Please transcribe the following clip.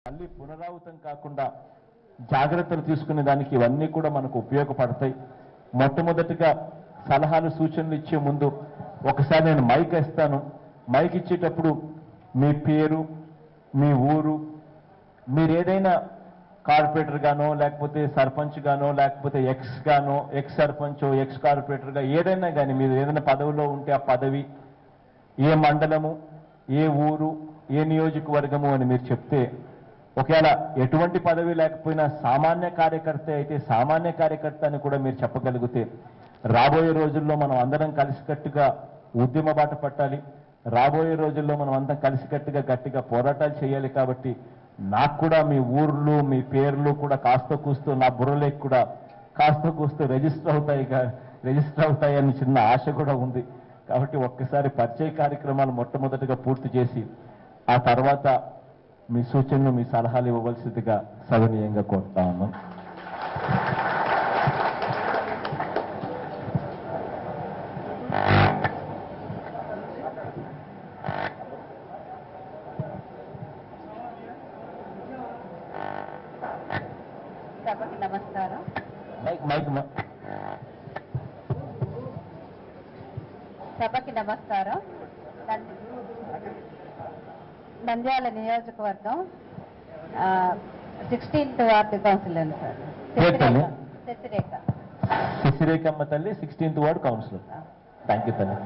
మళ్ళీ పునరావృతం కాకుండా జాగ్రత్తలు తీసుకునే దానికి ఇవన్నీ కూడా మనకు ఉపయోగపడతాయి. మొట్టమొదటిగా సలహాలు సూచనలు ఇచ్చే ముందు ఒకసారి నేను మైక్ ఇస్తాను. మైక్ ఇచ్చేటప్పుడు మీ పేరు, మీ ఊరు, మీరు ఏదైనా కార్పొరేటర్ గానో లేకపోతే సర్పంచ్ గానో లేకపోతే ఎక్స్ గానో ఎక్స్ సర్పంచ్ ఎక్స్ కార్పొరేటర్గా ఏదైనా కానీ మీరు ఏదైనా పదవిలో ఉంటే ఆ పదవి, ఏ మండలము, ఏ ఊరు, ఏ నియోజకవర్గము అని మీరు చెప్తే, ఒకవేళ ఎటువంటి పదవి లేకపోయినా సామాన్య కార్యకర్త అయితే సామాన్య కార్యకర్త అని కూడా మీరు చెప్పగలిగితే రాబోయే రోజుల్లో మనం అందరం కలిసికట్టుగా ఉద్యమ బాట పట్టాలి. రాబోయే రోజుల్లో మనం అంతా కలిసికట్టుగా గట్టిగా పోరాటాలు చేయాలి. కాబట్టి నాకు కూడా మీ ఊర్లు, మీ పేర్లు కూడా కాస్త కూస్తూ నా బుర్రలేకి కూడా కాస్త కూస్తూ రిజిస్టర్ అవుతాయని చిన్న ఆశ కూడా ఉంది. కాబట్టి ఒక్కసారి పరిచయ కార్యక్రమాలు మొట్టమొదటిగా పూర్తి చేసి ఆ తర్వాత మీ సూచనలు, మీ సలహాలు ఇవ్వవలసిందిగా సవినీయంగా కోరుతా ఉన్నాం. సభకి నమస్కారం. సభకి నమస్కారం. నంద్యాల నియోజకవర్గం 16th ward councillor sir. Sasirekha Sasirekhamma తల్లి 16th ward councillor. Thank you తల్లి.